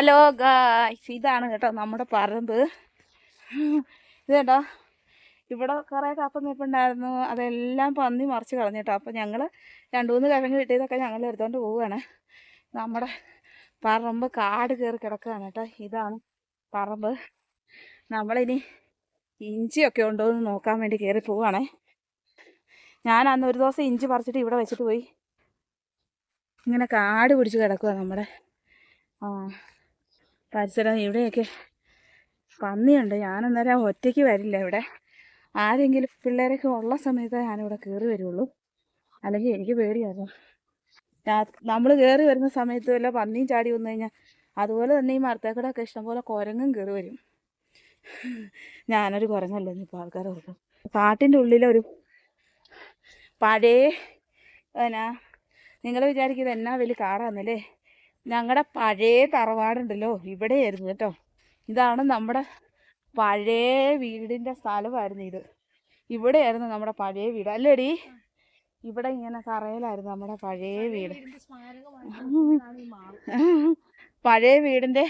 Hello guys, ഇതാണ് കേട്ടോ നമ്മുടെ പറമ്പ്. ഇത് കേട്ടോ, ഇവിടെ കുറേ കപ്പ നിൽപ്പുണ്ടായിരുന്നു. അതെല്ലാം പന്നി മറിച്ച് കളഞ്ഞു കേട്ടോ. അപ്പം ഞങ്ങൾ 2-3 കിഴങ്ങ് കിട്ടിയതൊക്കെ ഞങ്ങൾ എടുത്തുകൊണ്ട് പോവുകയാണ്. നമ്മുടെ പറമ്പ് കാട് കയറി കിടക്കുകയാണ് കേട്ടോ. ഇതാണ് പറമ്പ്. നമ്മളിനി ഇഞ്ചിയൊക്കെ ഉണ്ടോ എന്ന് നോക്കാൻ വേണ്ടി കയറി പോവുകയാണേ. ഞാൻ അന്ന് ഒരു ദിവസം ഇഞ്ചി പറിച്ചിട്ട് ഇവിടെ വെച്ചിട്ട് പോയി. ഇങ്ങനെ കാട് പിടിച്ച് കിടക്കുക നമ്മുടെ പരിസരം. ഇവിടെയൊക്കെ പന്നിയുണ്ട്. ഞാനന്നേരം ഒറ്റയ്ക്ക് വരില്ല. ഇവിടെ ആരെങ്കിലും പിള്ളേരൊക്കെ ഉള്ള സമയത്തേ ഞാനിവിടെ കയറി വരുള്ളൂ. അല്ലെങ്കിൽ എനിക്ക് പേടിയായിരുന്നു. നമ്മൾ കയറി വരുന്ന സമയത്ത് വല്ല പന്നിയും ചാടി വന്നു കഴിഞ്ഞാൽ അതുപോലെ തന്നെ ഈ മരത്തേക്കടൊക്കെ ഇഷ്ടംപോലെ കുരങ്ങും കയറി വരും. ഞാനൊരു കുരങ്ങല്ലേ ഇപ്പോൾ ആൾക്കാരെ ഓർക്കും. കാട്ടിൻ്റെ ഉള്ളിലൊരു പഴയ നിങ്ങൾ വിചാരിക്കുന്നത് എന്നാ വലിയ കാടാന്നല്ലേ. ഞങ്ങളുടെ പഴയ തറവാടുണ്ടല്ലോ, ഇവിടെയായിരുന്നു കേട്ടോ. ഇതാണ് നമ്മുടെ പഴയ വീടിൻ്റെ സ്ഥലമായിരുന്നു ഇത്. ഇവിടെയായിരുന്നു നമ്മുടെ പഴയ വീട് അല്ലേടി. ഇവിടെ ഇങ്ങനെ തറയിലായിരുന്നു നമ്മുടെ പഴയ വീട്. പഴയ വീടിൻ്റെ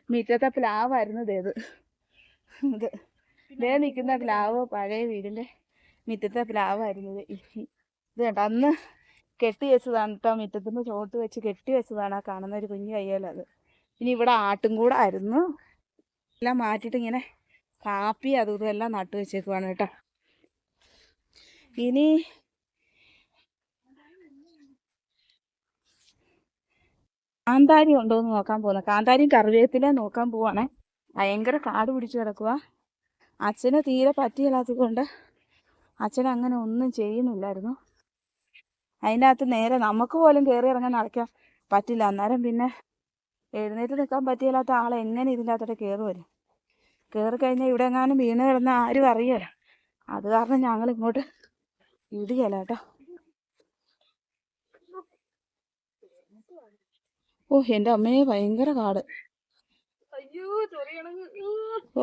മുറ്റത്തെ പ്ലാവായിരുന്നു ഇത്. ഇതേ നിൽക്കുന്ന പ്ലാവ് പഴയ വീടിൻ്റെ മുറ്റത്തെ പ്ലാവായിരുന്നത്. ഇത് കേട്ടോ, അന്ന് കെട്ടി വെച്ചതാണ് കേട്ടോ. മുറ്റത്തുനിന്ന് ചോട്ട് വെച്ച് കെട്ടി വെച്ചതാണ്. ആ കാണുന്ന ഒരു കുഞ്ഞു കയ്യേലത്. ഇനി ഇവിടെ ആട്ടും കൂടെ ആയിരുന്നു. എല്ലാം മാറ്റിയിട്ട് ഇങ്ങനെ കാപ്പി അതും ഇതും എല്ലാം നട്ടു വെച്ചേക്കുവാണ് കേട്ടോ. ഇനി കാന്താരി ഉണ്ടോ എന്ന് നോക്കാൻ പോകുന്ന. കാന്താരിയും കറിവേപ്പില നോക്കാൻ പോവാണേ. ഭയങ്കര കാട് പിടിച്ച് കിടക്കുക. അച്ഛന് തീരെ പറ്റിയില്ലാത്തത് കൊണ്ട് അച്ഛൻ അങ്ങനെ ഒന്നും ചെയ്യുന്നില്ലായിരുന്നു. അതിൻ്റെ അകത്ത് നേരെ നമുക്ക് പോലും കയറി ഇറങ്ങാൻ നടക്കാൻ പറ്റില്ല. അന്നേരം പിന്നെ എഴുന്നേറ്റ് നിൽക്കാൻ പറ്റിയില്ലാത്ത ആളെ എങ്ങനെ ഇതിൻ്റെ അകത്തോട്ട് കയറി വരും? കയറി കഴിഞ്ഞാൽ ഇവിടെ എങ്ങാനും വീണ് കിടന്ന ആരും അറിയല. അത് കാരണം ഞങ്ങൾ ഇങ്ങോട്ട് ഇടുകയല്ല കേട്ടോ. ഓ എൻ്റെ അമ്മയെ ഭയങ്കര കാട്.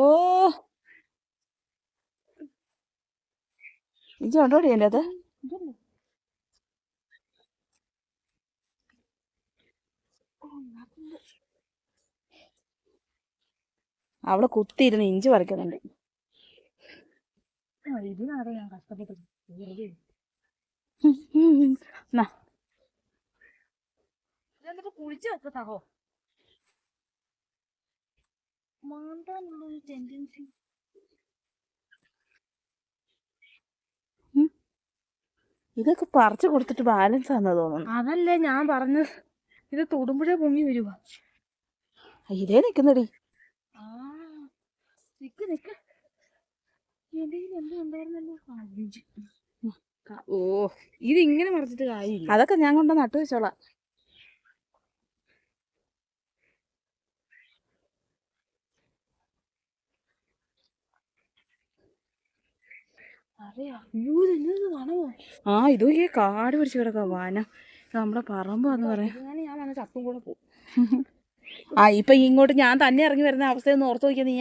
ഓ ഇഞ്ചി ഉണ്ടോടി എൻ്റെ അത്? അവിടെ കുത്തിയിരുന്ന് ഇഞ്ചി പറിക്കുന്നുണ്ട്. ഇതിനാണ് ഞാൻ കഷ്ടപ്പെട്ടത്. എന്നിട്ട് കുഴിച്ചു വെക്കത്താഹോ മാന്താനുള്ളൊരു ടെൻഡൻസി. ഇതൊക്കെ പറിച്ചു കൊടുത്തിട്ട് ബാലൻസ് ആണെന്ന് തോന്നുന്നു. അതല്ലേ ഞാൻ പറഞ്ഞത്, ഇത് തൊടുമ്പുഴ പൊങ്ങി വരുക. ഇതേ നിക്കുന്നടി. നിക്ക് നിക്ക്. ഓ ഇതിങ്ങനെ മറിച്ചിട്ട് കാര്യമില്ല. അതൊക്കെ ഞാൻ കൊണ്ട് നട്ടു വെച്ചോളാം. ആ ഇത് ഈ കാട് പിടിച്ച് കിടക്കാം. വാന നമ്മുടെ പറമ്പാന്ന് പറയാം. ഞാൻ വന്ന ചത്തും കൂടെ പോകും. ആ ഇപ്പൊ ഇങ്ങോട്ട് ഞാൻ തന്നെ ഇറങ്ങി വരുന്ന അവസ്ഥയൊന്ന് ഓർത്ത് നോക്കിയാ നീ.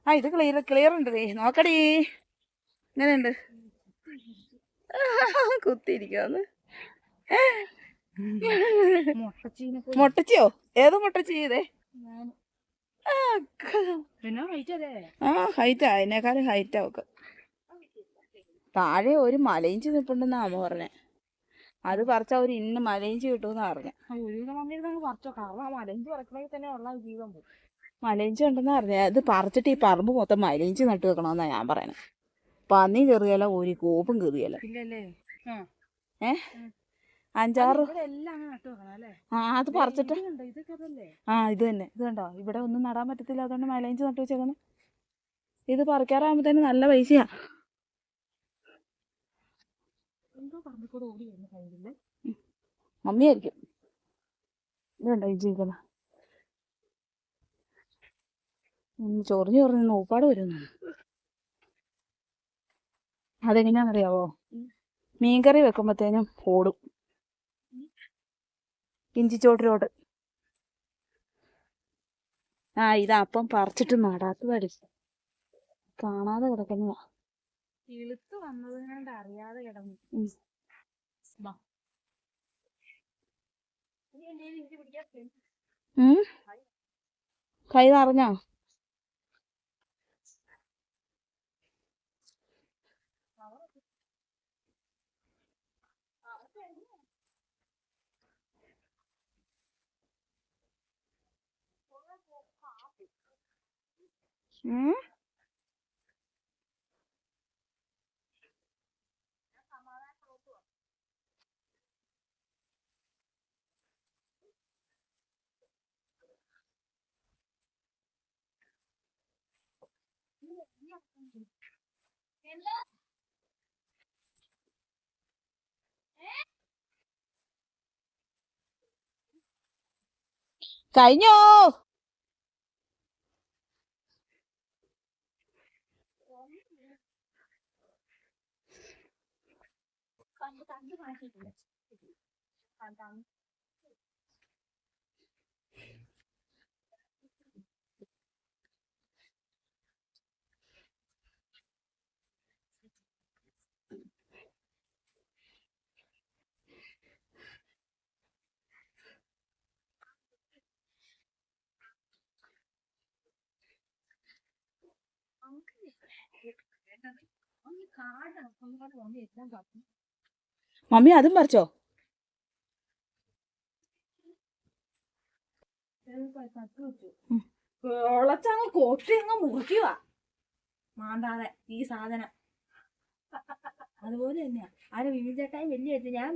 ആ ഇത് ക്ലിയർ ഉണ്ട്. നോക്കടി ഇങ്ങനെയുണ്ട്. കുത്തിയിരിക്കാന്ന്. മുട്ടച്ചിയോ? ഏതോ മുട്ടച്ചി ഇതേ. ആ ഹൈറ്റാ, അതിനേക്കാളും ഹൈറ്റാ ഒക്കെ. താഴെ ഒരു മലയിഞ്ചി നിൽപ്പുണ്ടെന്നാ അമ്മ പറഞ്ഞേ. അത് പറിച്ചാൽ ഒരു ഇന്ന് മലയിഞ്ചി കിട്ടുമെന്നാ പറഞ്ഞേ. മലയിഞ്ചി ഉണ്ടെന്നാ പറഞ്ഞേ. അത് പറിച്ചിട്ട് ഈ പറമ്പ് മൊത്തം മലയിഞ്ചി നട്ടു വെക്കണമെന്നാ ഞാൻ പറയണേ. പന്നി കയറിയല്ല, ഒരു കോപ്പും കയറിയല്ല. 5-6 ആ അത് പറിച്ചിട്ട് ഇത് തന്നെ. ഇത് കണ്ടോ, ഇവിടെ ഒന്നും നടാൻ പറ്റത്തില്ല. അതുകൊണ്ട് മലയിഞ്ചി നട്ടു വെച്ചേക്കുന്നു. ഇത് പറിക്കാറാകുമ്പോ നല്ല പൈസയാ. മമ്മിയായിരിക്കും. ഇത് കണ്ടോ ഇഞ്ചി നിൽക്കുന്ന. ചൊറിഞ്ഞു ഊപ്പാട് വരുന്നു. അതെങ്ങനെയാണെന്നറിയാവോ? മീൻകറി വെക്കുമ്പോഴത്തേനും ഓടും ഇഞ്ചിച്ചോട്ടിലോട്ട്. ഇതാ അപ്പം പറിച്ചിട്ട് നടാത്തതടി, കാണാതെ കിടക്കുന്നതാ. ഇളുത്ത് വന്നതുകൊണ്ട് അറിയാതെ കിടന്നു. കൈ നിറഞ്ഞോ? കഴിഞ്ഞോ? മമ്മി അതും പറിച്ചോ? വെള്ളച്ചങ്ങ് കൊട്ടി അങ്ങ് മുറിക്കുക മാന്താതെ ഈ സാധനം അതുപോലെ തന്നെയാ. ആരെ വിജയചേട്ടായി വലിയ ഞാൻ